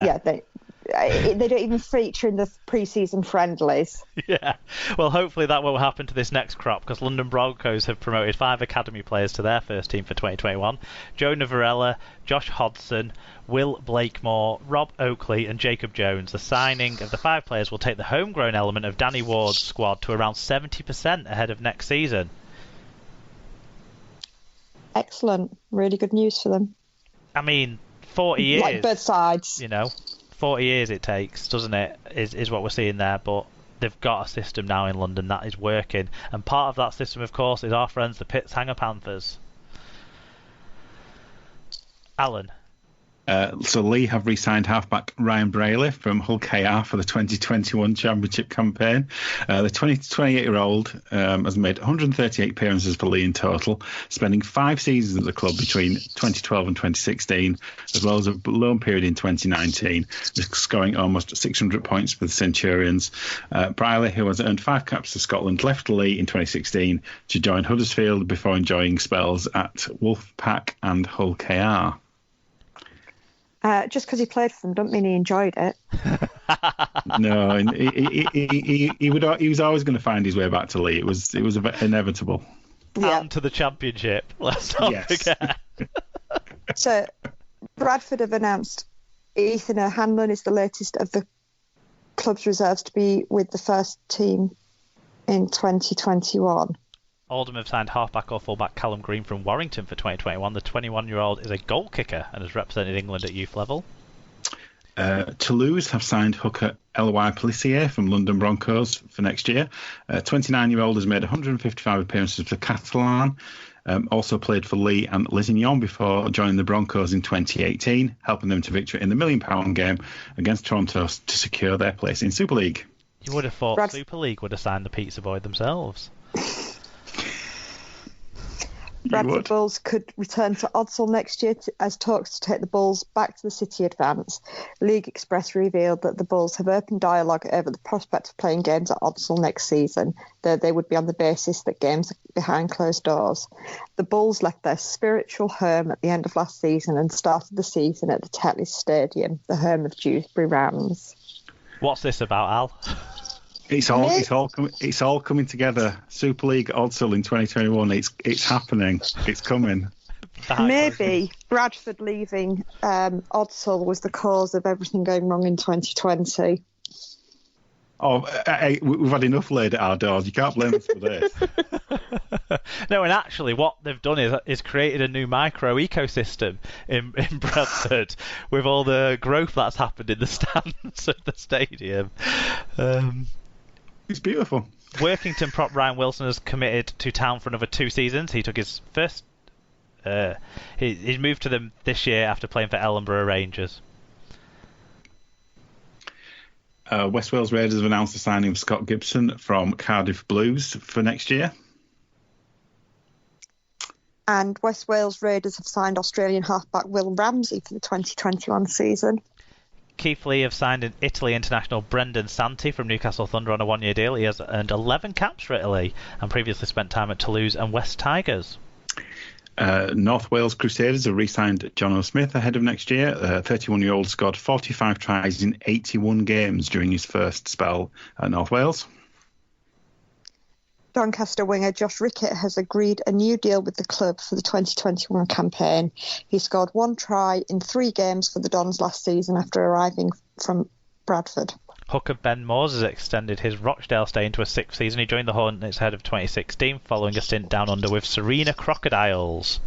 Yeah, they don't even feature in the pre-season friendlies. Yeah, well, hopefully that won't happen to this next crop, because London Broncos have promoted 5 academy players to their first team for 2021. Jonah Varela, Josh Hodson, Will Blakemore, Rob Oakley and Jacob Jones. The signing of the 5 players will take the homegrown element of Danny Ward's squad to around 70% ahead of next season. Excellent. Really good news for them. I mean, 40 years. Like both sides. 40 years it takes, doesn't it, is what we're seeing there. But they've got a system now in London that is working. And part of that system, of course, is our friends, the Pitts Hanger Panthers. Alan. So Lee have re-signed halfback Ryan Brayley from Hull KR for the 2021 Championship campaign. The 28-year-old has made 138 appearances for Lee in total, spending 5 seasons at the club between 2012 and 2016, as well as a loan period in 2019, scoring almost 600 points for the Centurions. Brayley, who has earned 5 caps for Scotland, left Lee in 2016 to join Huddersfield before enjoying spells at Wolfpack and Hull KR. Just because he played for them, don't mean he enjoyed it. No, he was always going to find his way back to Lee. It was inevitable. And to the Championship. Let's not forget. So, Bradford have announced Ethan O'Hanlon is the latest of the club's reserves to be with the first team in 2021. Oldham have signed halfback or fullback Callum Green from Warrington for 2021. The 21-year-old is a goal kicker and has represented England at youth level. Toulouse have signed hooker L.Y. Pelissier from London Broncos for next year. 29-year-old has made 155 appearances for Catalan. Also played for Lee and Lusignan before joining the Broncos in 2018, helping them to victory in the £1 million game against Toronto to secure their place in Super League. You would have thought Super League would have signed the Pizza Boy themselves. Bradford Bulls could return to Odsal next year as talks to take the Bulls back to the City advance. League Express revealed that the Bulls have open dialogue over the prospect of playing games at Odsal next season, though they would be on the basis that games are behind closed doors. The Bulls left their spiritual home at the end of last season and started the season at the Tetley Stadium, the home of Dewsbury Rams. What's this about, Al? It's all coming together. Super League Odsal in 2021. It's happening. It's coming. Maybe Bradford leaving Odsal was the cause of everything going wrong in 2020. Oh, we've had enough laid at our doors. You can't blame us for this. No, and actually what they've done is created a new micro ecosystem in Bradford with all the growth that's happened in the stands of the stadium. It's beautiful. Workington prop Ryan Wilson has committed to Town for another 2 seasons. He took his first... he's moved to them this year after playing for Ellenborough Rangers. West Wales Raiders have announced the signing of Scott Gibson from Cardiff Blues for next year. And West Wales Raiders have signed Australian halfback Will Ramsey for the 2021 season. Keith Lee have signed in Italy international Brendan Santi from Newcastle Thunder on a 1-year deal. He has earned 11 caps for Italy and previously spent time at Toulouse and West Tigers. North Wales Crusaders have re-signed John O'Smith ahead of next year. 31-year-old scored 45 tries in 81 games during his first spell at North Wales. Doncaster winger Josh Rickett has agreed a new deal with the club for the 2021 campaign. He scored 1 try in 3 games for the Dons last season after arriving from Bradford. Hooker Ben Moores has extended his Rochdale stay into a 6th season. He joined the Hornets ahead of 2016 following a stint down under with Serena Crocodiles.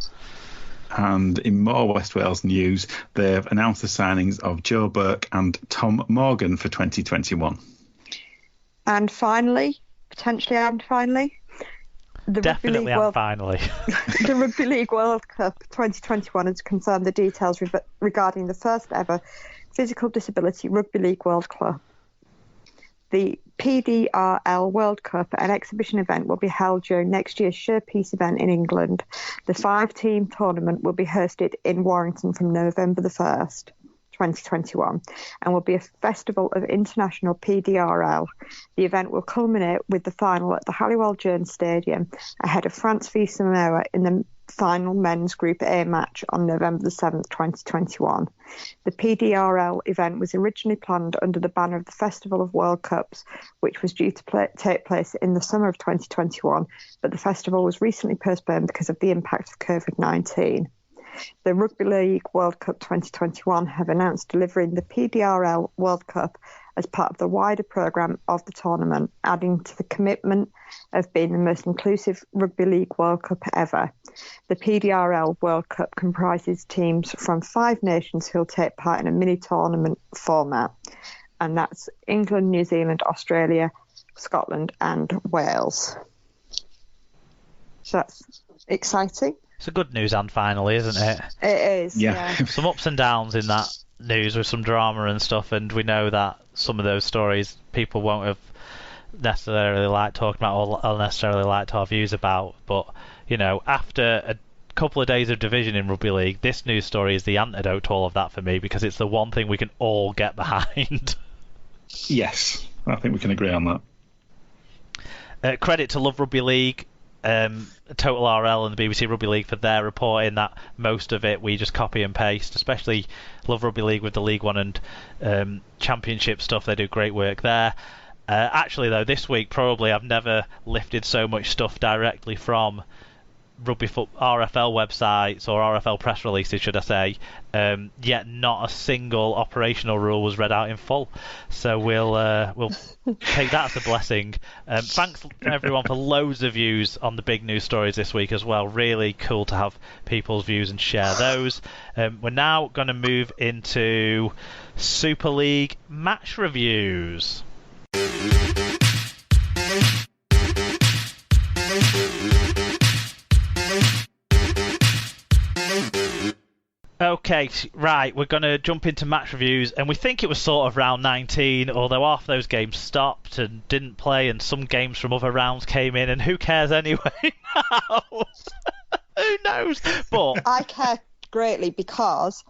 And in more West Wales news, they've announced the signings of Joe Burke and Tom Morgan for 2021. And finally, the Rugby League World Cup 2021 has confirmed the details regarding the first ever Physical Disability Rugby League World Cup. The PDRL World Cup, an exhibition event, will be held during next year's Showpiece event in England. The 5-team tournament will be hosted in Warrington from November the 1st. 2021 and will be a festival of international PDRL. The event will culminate with the final at the Halliwell Jones Stadium ahead of France v Samoa in the final men's Group A match on November the 7th, 2021. The PDRL event was originally planned under the banner of the Festival of World Cups, which was due to take place in the summer of 2021, but the festival was recently postponed because of the impact of COVID-19. The Rugby League World Cup 2021 have announced delivering the PDRL World Cup as part of the wider programme of the tournament, adding to the commitment of being the most inclusive Rugby League World Cup ever. The PDRL World Cup comprises teams from 5 nations who will take part in a mini-tournament format, and that's England, New Zealand, Australia, Scotland and Wales. So that's exciting. It's a good news and finally, isn't it? It is, yeah. Some ups and downs in that news with some drama and stuff, and we know that some of those stories people won't have necessarily liked talking about or necessarily liked our views about. But, you know, after a couple of days of division in Rugby League, this news story is the antidote to all of that for me, because it's the one thing we can all get behind. Yes, I think we can agree on that. Credit to Love Rugby League, Total RL and the BBC Rugby League for their reporting that most of it we just copy and paste, especially Love Rugby League with the League One and Championship stuff. They do great work there. Actually, though, this week probably I've never lifted so much stuff directly from RFL websites or RFL press releases, should I say, yet not a single operational rule was read out in full. So we'll take that as a blessing. Thanks everyone for loads of views on the big news stories this week as well. Really cool to have people's views and share those. We're now going to move into Super League match reviews. Okay, right, we're going to jump into match reviews, and we think it was sort of round 19, although half those games stopped and didn't play, and some games from other rounds came in, and who cares anyway now? Who knows? But I care greatly because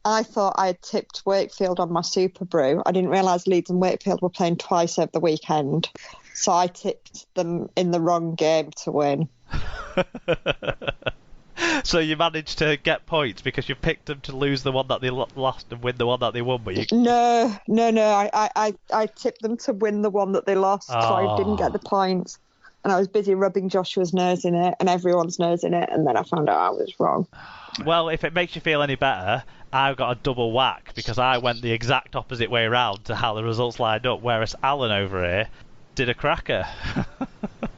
I thought I had tipped Wakefield on my Super Brew. I didn't realise Leeds and Wakefield were playing twice over the weekend, so I tipped them in the wrong game to win. So you managed to get points because you picked them to lose the one that they lost and win the one that they won, but you... No. I tipped them to win the one that they lost, so I didn't get the points. And I was busy rubbing Joshua's nose in it and everyone's nose in it, and then I found out I was wrong. Well, if it makes you feel any better, I got a double whack because I went the exact opposite way around to how the results lined up, whereas Alan over here did a cracker.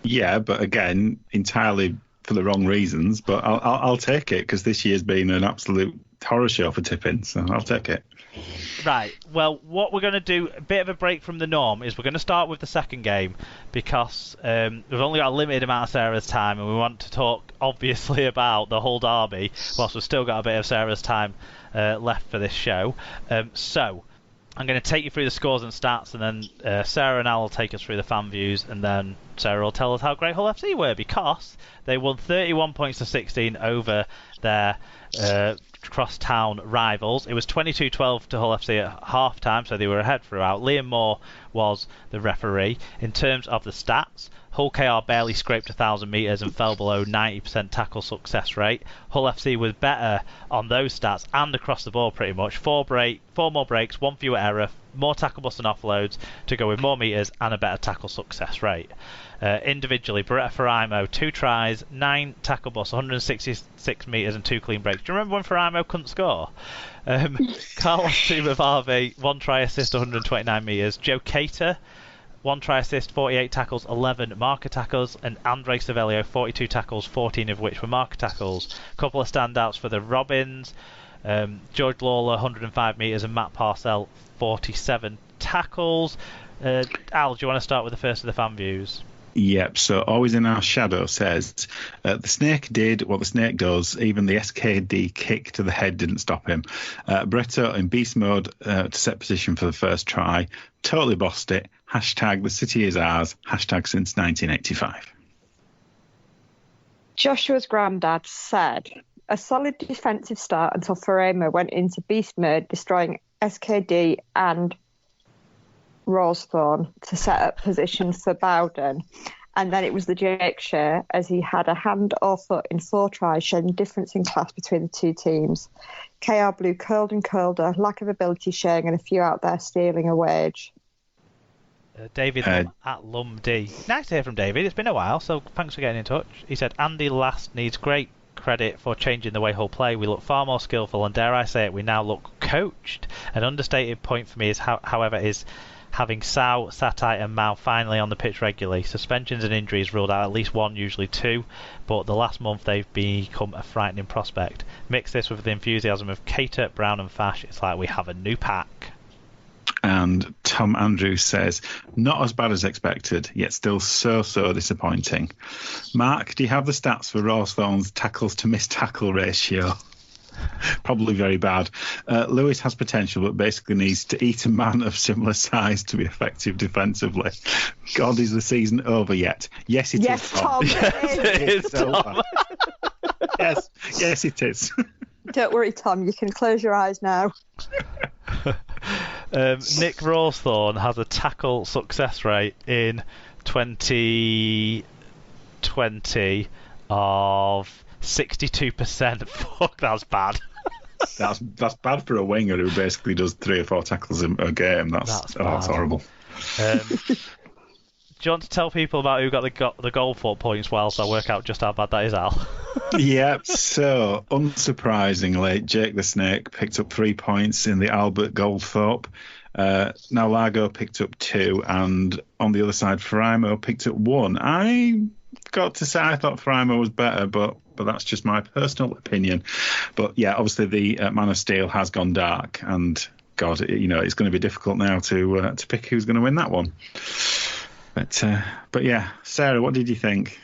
Yeah, but again, entirely for the wrong reasons, but I'll take it because this year's been an absolute horror show for tipping, so I'll take it. Right, well, what we're going to do, a bit of a break from the norm, is we're going to start with the second game because we've only got a limited amount of Sarah's time and we want to talk, obviously, about the whole derby, whilst we've still got a bit of Sarah's time left for this show. So, I'm going to take you through the scores and stats, and then Sarah and Al will take us through the fan views, and then Sarah will tell us how great Hull FC were, because they won 31 points to 16 over their cross-town rivals. It was 22-12 to Hull FC at half-time, so they were ahead throughout. Liam Moore was the referee. In terms of the stats, Hull KR barely scraped 1,000 metres and fell below 90% tackle success rate. Hull FC was better on those stats and across the board pretty much. 4 more breaks, 1 fewer error, more tackle bust and offloads to go with more metres and a better tackle success rate. Individually, Beretta Faraimo, 2 tries, 9 tackle busts, 166 metres and 2 clean breaks. Do you remember when Faraimo couldn't score? Carlos Tumavave, 1 try assist, 129 metres. Joe Cater, 1 try assist, 48 tackles, 11 marker tackles, and Andre Savelio, 42 tackles, 14 of which were marker tackles. A couple of standouts for the Robins, George Lawler, 105 metres, and Matt Parcell, 47 tackles. Al, do you want to start with the first of the fan views? Yep, so Always in Our Shadow says, the snake did what the snake does, even the SKD kick to the head didn't stop him. Bretto in beast mode to set position for the first try, totally bossed it, hashtag the city is ours, hashtag since 1985. Joshua's granddad said, a solid defensive start until Faraimo went into beast mode, destroying SKD and Rawsthorne to set up position for Bowden. And then it was the Jake share, as he had a hand or foot in 4 tries, showing difference in class between the two teams. KR Blue curled and curled her, lack of ability showing, and a few out there stealing a wage. David at Lumd. Nice to hear from David. It's been a while, so thanks for getting in touch. He said, Andy Last needs great credit for changing the way Hull play. We look far more skillful, and dare I say it, we now look coached. An understated point for me is, however, is having Sow, Satai and Mao finally on the pitch regularly. Suspensions and injuries ruled out at least 1, usually 2, but the last month they've become a frightening prospect. Mix this with the enthusiasm of Cater, Brown and Fash, it's like we have a new pack. And Tom Andrews says, not as bad as expected, yet still so disappointing. Mark, do you have the stats for Rawsthorne's tackles to missed tackle ratio? Probably very bad. Lewis has potential, but basically needs to eat a man of similar size to be effective defensively. God, is the season over yet? Yes, it is, Tom. Yes, it is, Tom. Yes, it is. Don't worry, Tom. You can close your eyes now. Nick Rawsthorne has a tackle success rate in 2020 of 62%. Fuck, that's bad. That's bad for a winger who basically does 3 or 4 tackles a game. That's horrible. Do you want to tell people about who got the Goldthorpe points whilst I work out just how bad that is, Al? Yep, so unsurprisingly, Jake the Snake picked up 3 points in the Albert Goldthorpe. Now Largo picked up 2, and on the other side, Frimo picked up 1. I got to say I thought Frimo was better, but that's just my personal opinion. But yeah, obviously the Man of Steel has gone dark, and God, it's going to be difficult now to pick who's going to win that one. But yeah, Sarah, what did you think?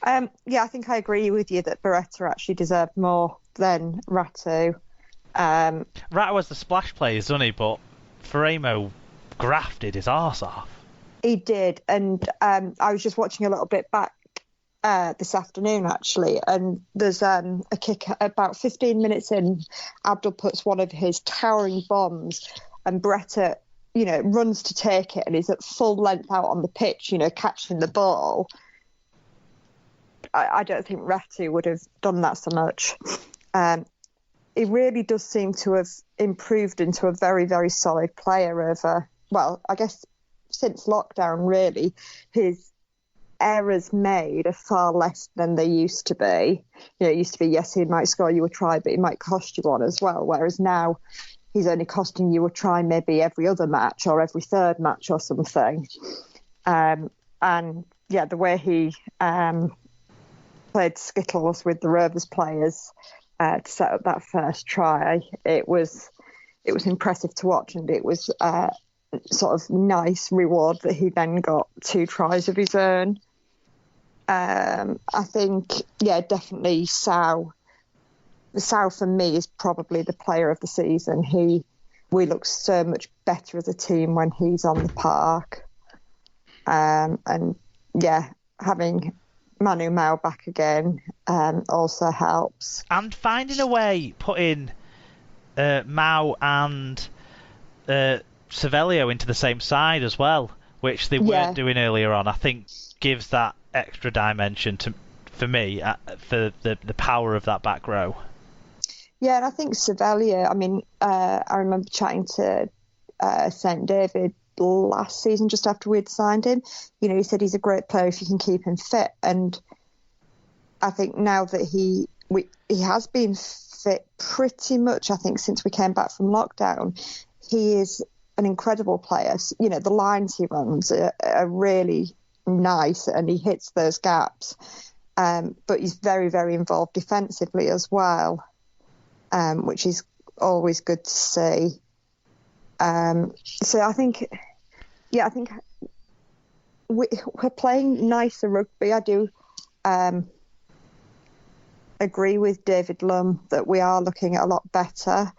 Yeah, I think I agree with you that Beretta actually deserved more than Ratu. Ratu was the splash players, doesn't he? But Frimo grafted his arse off. He did, and I was just watching a little bit back this afternoon, actually, and there's a kick about 15 minutes in. Abdul puts one of his towering bombs, and Beretta, runs to take it and is at full length out on the pitch, catching the ball. I don't think Ratu would have done that so much. He really does seem to have improved into a very, very solid player over, well, I guess since lockdown, really. His errors made are far less than they used to be. It used to be, yes, he might score you a try, but he might cost you one as well, whereas now he's only costing you a try maybe every other match or every third match or something. And yeah, the way he played Skittles with the Rovers players to set up that first try, it was impressive to watch, and it was sort of nice reward that he then got 2 tries of his own. I think, yeah, definitely Sow for me is probably the player of the season. We look so much better as a team when he's on the park. And yeah, having Manu Mao back again also helps. And finding a way, putting Mao and Savelio into the same side as well, which they weren't doing earlier on, I think gives that extra dimension for me, for the power of that back row. Yeah, and I think Savelio, I remember chatting to St. David last season, just after we'd signed him. He said he's a great player if you can keep him fit. And I think now that he has been fit pretty much, I think, since we came back from lockdown, he is an incredible player. The lines he runs are really nice, and he hits those gaps. But he's very, very involved defensively as well. Which is always good to see. So I think we're playing nicer rugby. I do agree with David Lum that we are looking a lot better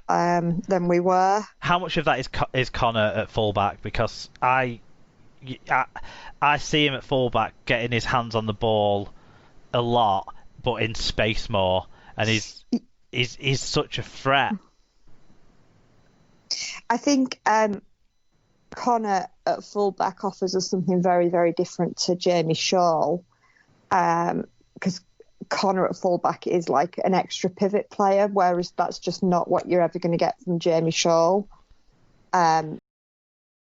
than we were. How much of that is Connor at fullback? Because I see him at fullback getting his hands on the ball a lot, but in space more, and he's such a threat. I think Connor at fullback offers us something very, very different to Jamie Shaw, because Connor at fullback is like an extra pivot player, whereas that's just not what you're ever going to get from Jamie Shaw.